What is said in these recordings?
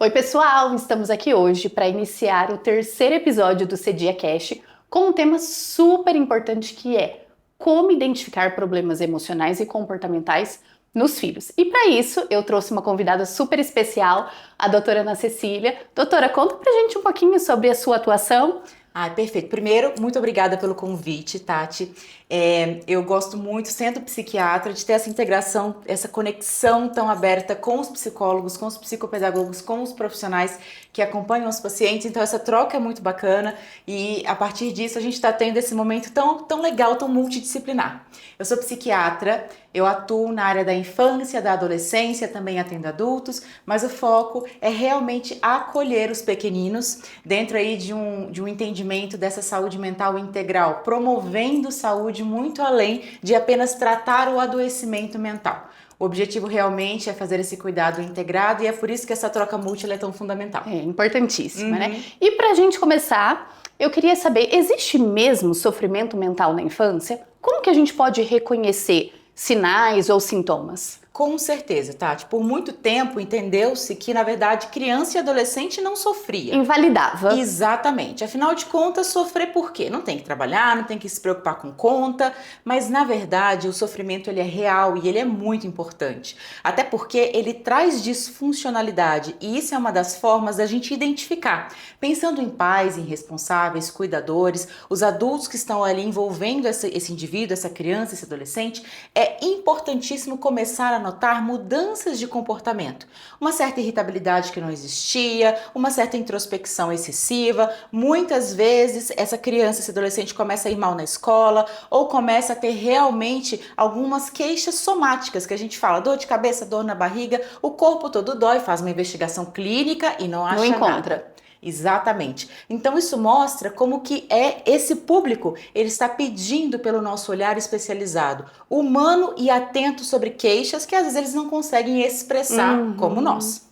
Oi, pessoal! Estamos aqui hoje para iniciar o terceiro episódio do Cedia Cash com um tema super importante que é como identificar problemas emocionais e comportamentais nos filhos. E para isso, eu trouxe uma convidada super especial, a doutora Ana Cecília. Doutora, conta pra gente um pouquinho sobre a sua atuação. Perfeito. Primeiro, muito obrigada pelo convite, Tati. Eu gosto muito, sendo psiquiatra, de ter essa integração, essa conexão tão aberta com os psicólogos, com os psicopedagogos, com os profissionais que acompanham os pacientes. Então, essa troca é muito bacana e, a partir disso, a gente está tendo esse momento tão legal, tão multidisciplinar. Eu sou psiquiatra, eu atuo na área da infância, da adolescência, também atendo adultos, mas o foco é realmente acolher os pequeninos dentro aí de um entendimento dessa saúde mental integral, promovendo saúde muito além de apenas tratar o adoecimento mental. O objetivo realmente é fazer esse cuidado integrado e é por isso que essa troca múltipla é tão fundamental. É importantíssima, né? E pra gente começar, eu queria saber, existe mesmo sofrimento mental na infância? Como que a gente pode reconhecer sinais ou sintomas? Com certeza, Tati. Por muito tempo entendeu-se que, na verdade, criança e adolescente não sofria. Invalidava. Exatamente. Afinal de contas, sofrer por quê? Não tem que trabalhar, não tem que se preocupar com conta, mas na verdade o sofrimento ele é real e ele é muito importante. Até porque ele traz disfuncionalidade e isso é uma das formas da gente identificar. Pensando em pais, em responsáveis, cuidadores, os adultos que estão ali envolvendo esse indivíduo, essa criança, esse adolescente, é importantíssimo começar a notar mudanças de comportamento. Uma certa irritabilidade que não existia, uma certa introspecção excessiva. Muitas vezes essa criança, esse adolescente começa a ir mal na escola ou começa a ter realmente algumas queixas somáticas, que a gente fala, dor de cabeça, dor na barriga, o corpo todo dói, faz uma investigação clínica e não acha Não encontra. nada. Exatamente. Então isso mostra como que é esse público, ele está pedindo pelo nosso olhar especializado, humano e atento sobre queixas que às vezes eles não conseguem expressar como nós.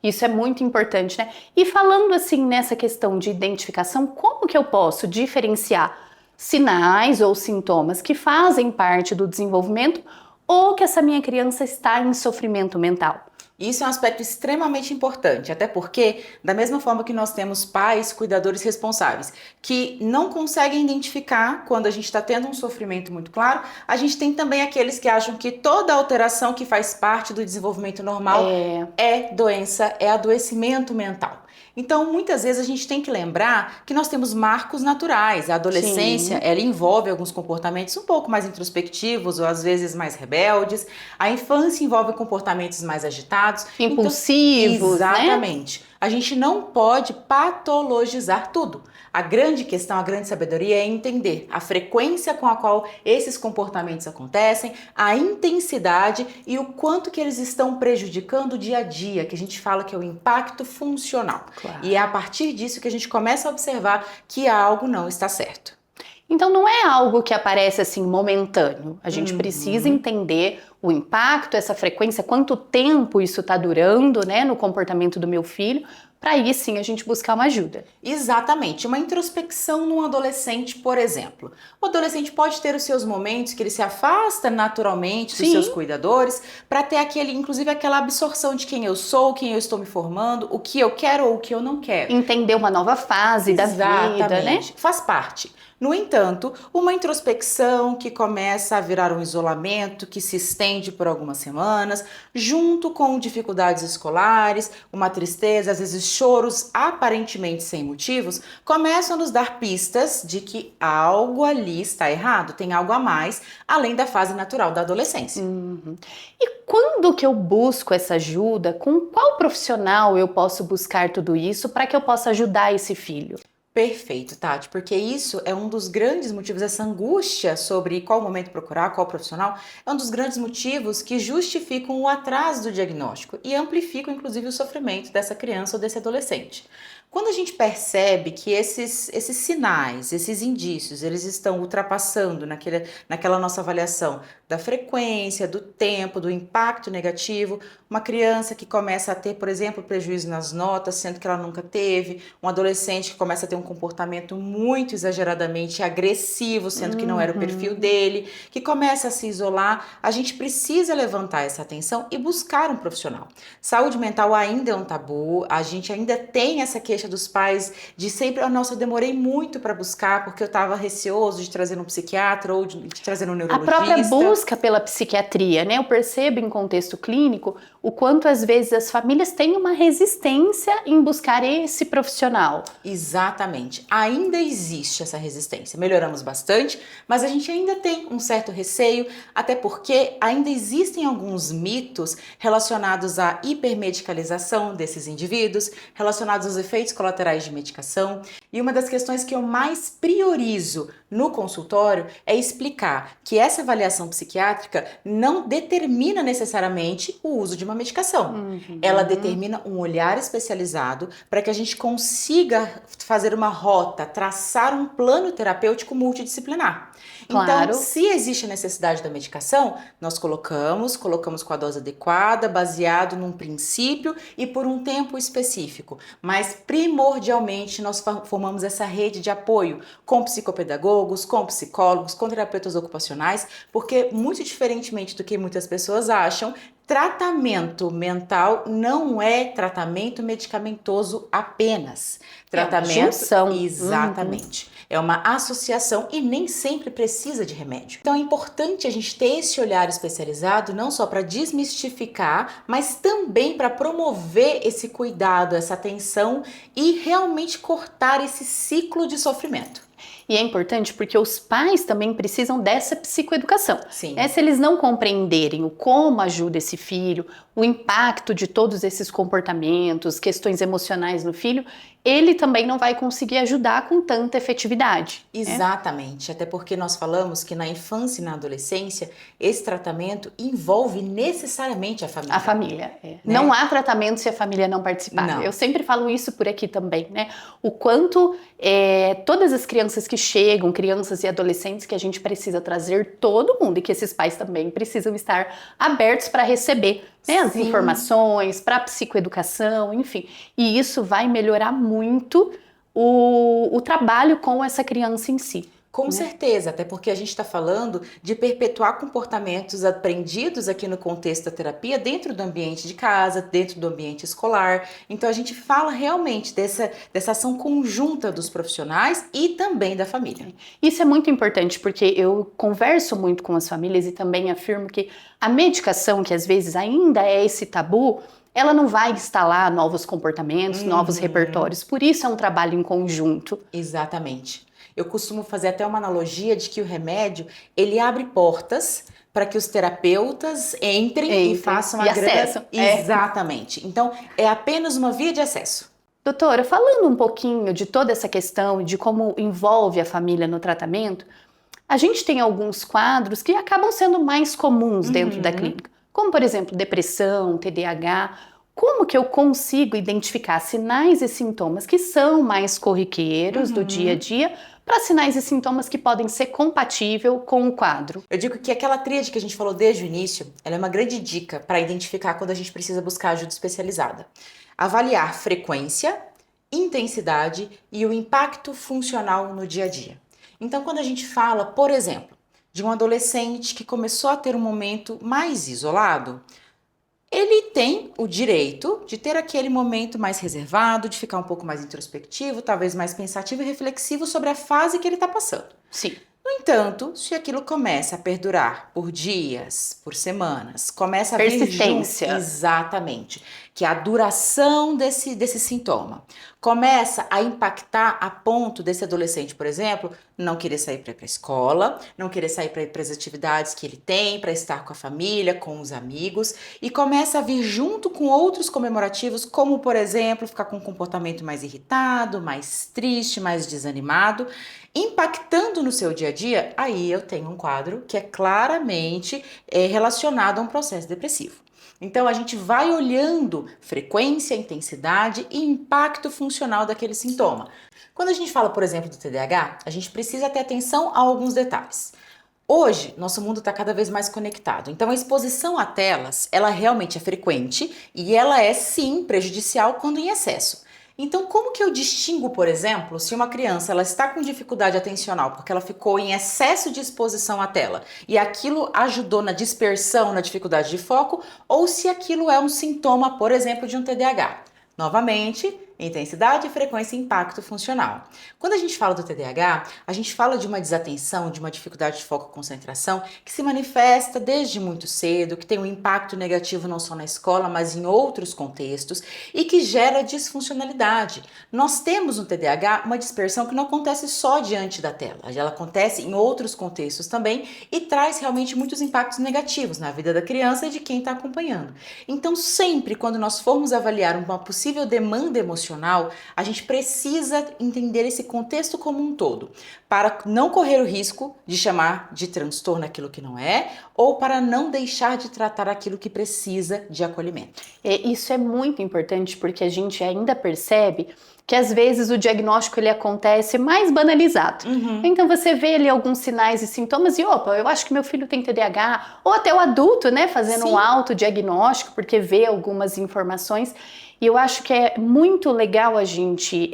Isso é muito importante, né? E falando assim nessa questão de identificação, como que eu posso diferenciar sinais ou sintomas que fazem parte do desenvolvimento ou que essa minha criança está em sofrimento mental? Isso é um aspecto extremamente importante, até porque, da mesma forma que nós temos pais, cuidadores responsáveis, que não conseguem identificar quando a gente está tendo um sofrimento muito claro, a gente tem também aqueles que acham que toda alteração que faz parte do desenvolvimento normal é doença, é adoecimento mental. Então, muitas vezes a gente tem que lembrar que nós temos marcos naturais. A adolescência, ela envolve alguns comportamentos um pouco mais introspectivos ou às vezes mais rebeldes. A infância envolve comportamentos mais agitados. Impulsivos, então, exatamente. A gente não pode patologizar tudo. A grande questão, a grande sabedoria é entender a frequência com a qual esses comportamentos acontecem, a intensidade e o quanto que eles estão prejudicando o dia a dia, que a gente fala que é o impacto funcional. Claro. E é a partir disso que a gente começa a observar que algo não está certo. Então não é algo que aparece assim momentâneo. A gente precisa entender o impacto, essa frequência, quanto tempo isso está durando, né, no comportamento do meu filho, para aí sim a gente buscar uma ajuda. Exatamente, uma introspecção num adolescente, por exemplo. O adolescente pode ter os seus momentos que ele se afasta naturalmente dos seus cuidadores para ter inclusive aquela absorção de quem eu sou, quem eu estou me formando, o que eu quero ou o que eu não quero. Entender uma nova fase da vida, né? Faz parte. No entanto, uma introspecção que começa a virar um isolamento, que se estende por algumas semanas, junto com dificuldades escolares, uma tristeza, às vezes choros aparentemente sem motivos, começam a nos dar pistas de que algo ali está errado, tem algo a mais, além da fase natural da adolescência. E quando que eu busco essa ajuda? Com qual profissional eu posso buscar tudo isso para que eu possa ajudar esse filho? Perfeito, Tati, porque isso é um dos grandes motivos, essa angústia sobre qual momento procurar, qual profissional, é um dos grandes motivos que justificam o atraso do diagnóstico e amplificam, inclusive, o sofrimento dessa criança ou desse adolescente. Quando a gente percebe que esses sinais, esses indícios, eles estão ultrapassando naquela nossa avaliação da frequência, do tempo, do impacto negativo, uma criança que começa a ter, por exemplo, prejuízo nas notas, sendo que ela nunca teve, um adolescente que começa a ter um comportamento muito exageradamente agressivo, sendo que não era o perfil dele, que começa a se isolar, a gente precisa levantar essa atenção e buscar um profissional. Saúde mental ainda é um tabu, a gente ainda tem essa queixa dos pais de sempre, nossa, eu demorei muito para buscar porque eu estava receoso de trazer um psiquiatra ou de trazer um A própria neurologista. busca pela psiquiatria, né? Eu percebo em contexto clínico o quanto às vezes as famílias têm uma resistência em buscar esse profissional. Exatamente. Ainda existe essa resistência. Melhoramos bastante, mas a gente ainda tem um certo receio, até porque ainda existem alguns mitos relacionados à hipermedicalização desses indivíduos, relacionados aos efeitos colaterais de medicação. E uma das questões que eu mais priorizo no consultório é explicar que essa avaliação psiquiátrica não determina necessariamente o uso de uma medicação. Ela determina um olhar especializado para que a gente consiga fazer uma rota, traçar um plano terapêutico multidisciplinar. Claro. Então, se existe a necessidade da medicação, nós colocamos com a dose adequada, baseado num princípio e por um tempo específico. Mas, primordialmente, nós formamos essa rede de apoio com psicopedagogos, com psicólogos, com terapeutas ocupacionais, porque, muito diferentemente do que muitas pessoas acham, tratamento mental não é tratamento medicamentoso apenas. Tratamento, É uma junção. exatamente. É uma associação e nem sempre precisa de remédio. Então é importante a gente ter esse olhar especializado não só para desmistificar, mas também para promover esse cuidado, essa atenção e realmente cortar esse ciclo de sofrimento. E é importante porque os pais também precisam dessa psicoeducação. Sim. Se eles não compreenderem o como ajuda esse filho, o impacto de todos esses comportamentos, questões emocionais no filho, ele também não vai conseguir ajudar com tanta efetividade. Exatamente, até porque nós falamos que na infância e na adolescência, esse tratamento envolve necessariamente a família. A família, Né? Não há tratamento se a família não participar. Não. Eu sempre falo isso por aqui também, né? O quanto todas as crianças que chegam, crianças e adolescentes, que a gente precisa trazer todo mundo e que esses pais também precisam estar abertos para receber as informações, para a psicoeducação, enfim. E isso vai melhorar muito o trabalho com essa criança em si. Com certeza, até porque a gente está falando de perpetuar comportamentos aprendidos aqui no contexto da terapia dentro do ambiente de casa, dentro do ambiente escolar. Então a gente fala realmente dessa ação conjunta dos profissionais e também da família. Isso é muito importante porque eu converso muito com as famílias e também afirmo que a medicação, que às vezes ainda é esse tabu, ela não vai instalar novos comportamentos, novos repertórios. Por isso é um trabalho em conjunto. Exatamente. Eu costumo fazer até uma analogia de que o remédio, ele abre portas para que os terapeutas entrem e façam a acessam. Exatamente. Então, é apenas uma via de acesso. Doutora, falando um pouquinho de toda essa questão, de como envolve a família no tratamento, a gente tem alguns quadros que acabam sendo mais comuns dentro da clínica, como, por exemplo, depressão, TDAH. Como que eu consigo identificar sinais e sintomas que são mais corriqueiros do dia a dia para sinais e sintomas que podem ser compatíveis com o quadro? Eu digo que aquela tríade que a gente falou desde o início, ela é uma grande dica para identificar quando a gente precisa buscar ajuda especializada. Avaliar frequência, intensidade e o impacto funcional no dia a dia. Então, quando a gente fala, por exemplo, de um adolescente que começou a ter um momento mais isolado, ele tem o direito de ter aquele momento mais reservado, de ficar um pouco mais introspectivo, talvez mais pensativo e reflexivo sobre a fase que ele está passando. Sim. No entanto, se aquilo começa a perdurar por dias, por semanas, começa a vir persistência. Exatamente, que a duração desse sintoma começa a impactar a ponto desse adolescente, por exemplo, não querer sair para ir para a escola, não querer sair para ir para as atividades que ele tem, para estar com a família, com os amigos, e começa a vir junto com outros comemorativos, como, por exemplo, ficar com um comportamento mais irritado, mais triste, mais desanimado, impactando no seu dia a dia, aí eu tenho um quadro que é claramente relacionado a um processo depressivo. Então a gente vai olhando frequência, intensidade e impacto funcional daquele sintoma. Quando a gente fala, por exemplo, do TDAH, a gente precisa ter atenção a alguns detalhes. Hoje, nosso mundo está cada vez mais conectado, então a exposição a telas, ela realmente é frequente e ela é sim prejudicial quando em excesso. Então, como que eu distingo, por exemplo, se uma criança ela está com dificuldade atencional porque ela ficou em excesso de exposição à tela e aquilo ajudou na dispersão, na dificuldade de foco, ou se aquilo é um sintoma, por exemplo, de um TDAH? Novamente, intensidade, frequência e impacto funcional. Quando a gente fala do TDAH, a gente fala de uma desatenção, de uma dificuldade de foco e concentração que se manifesta desde muito cedo, que tem um impacto negativo não só na escola, mas em outros contextos e que gera disfuncionalidade. Nós temos no TDAH uma dispersão que não acontece só diante da tela, ela acontece em outros contextos também e traz realmente muitos impactos negativos na vida da criança e de quem está acompanhando. Então, sempre quando nós formos avaliar uma possível demanda emocional, a gente precisa entender esse contexto como um todo, para não correr o risco de chamar de transtorno aquilo que não é, ou para não deixar de tratar aquilo que precisa de acolhimento. Isso é muito importante porque a gente ainda percebe que às vezes o diagnóstico ele acontece mais banalizado. Então você vê ali alguns sinais e sintomas e opa, eu acho que meu filho tem TDAH, ou até o adulto, né, fazendo um autodiagnóstico porque vê algumas informações. E eu acho que é muito legal a gente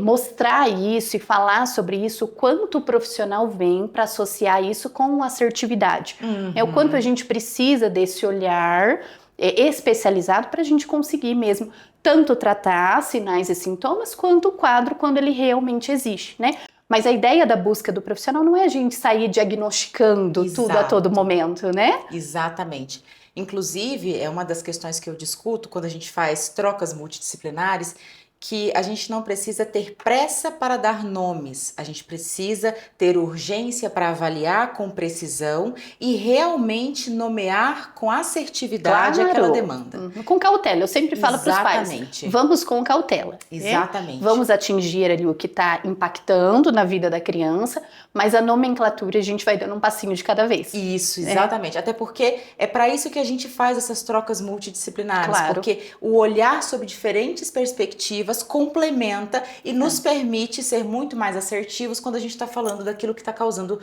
mostrar isso e falar sobre isso, o quanto o profissional vem para associar isso com assertividade. É o quanto a gente precisa desse olhar especializado para a gente conseguir mesmo tanto tratar sinais e sintomas, quanto o quadro quando ele realmente existe, né? Mas a ideia da busca do profissional não é a gente sair diagnosticando tudo a todo momento, né? Exatamente. Inclusive, é uma das questões que eu discuto quando a gente faz trocas multidisciplinares, que a gente não precisa ter pressa para dar nomes, a gente precisa ter urgência para avaliar com precisão e realmente nomear com assertividade aquela demanda. Com cautela, eu sempre falo para os pais, vamos com cautela. Exatamente. Né? Vamos atingir ali o que está impactando na vida da criança, mas a nomenclatura a gente vai dando um passinho de cada vez. Isso, exatamente. Até porque é para isso que a gente faz essas trocas multidisciplinares, porque o olhar sobre diferentes perspectivas complementa e nos permite ser muito mais assertivos quando a gente está falando daquilo que está causando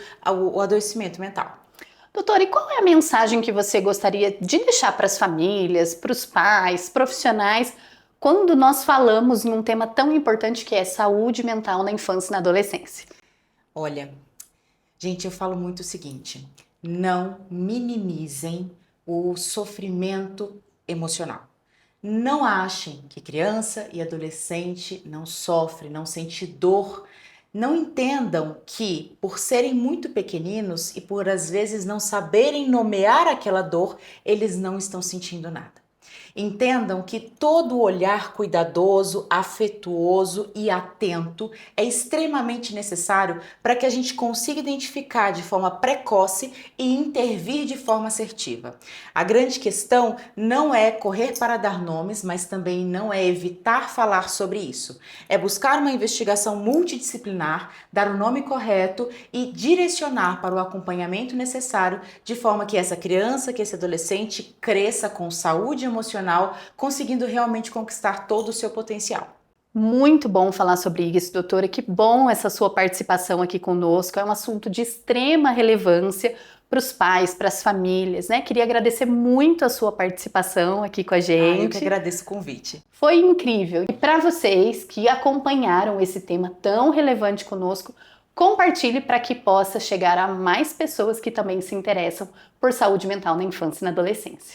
o adoecimento mental. Doutora, e qual é a mensagem que você gostaria de deixar para as famílias, para os pais, profissionais, quando nós falamos em um tema tão importante que é saúde mental na infância e na adolescência? Olha, gente, eu falo muito o seguinte: não minimizem o sofrimento emocional. Não achem que criança e adolescente não sofre, não sente dor. Não entendam que, por serem muito pequeninos e por às vezes não saberem nomear aquela dor, eles não estão sentindo nada. Entendam que todo olhar cuidadoso, afetuoso e atento é extremamente necessário para que a gente consiga identificar de forma precoce e intervir de forma assertiva. A grande questão não é correr para dar nomes, mas também não é evitar falar sobre isso. É buscar uma investigação multidisciplinar, dar o nome correto e direcionar para o acompanhamento necessário de forma que essa criança, que esse adolescente cresça com saúde emocional, conseguindo realmente conquistar todo o seu potencial. Muito bom falar sobre isso, doutora. Que bom essa sua participação aqui conosco. É um assunto de extrema relevância para os pais, para as famílias, né? Queria agradecer muito a sua participação aqui com a gente. Eu que agradeço o convite. Foi incrível. E para vocês que acompanharam esse tema tão relevante conosco, compartilhe para que possa chegar a mais pessoas que também se interessam por saúde mental na infância e na adolescência.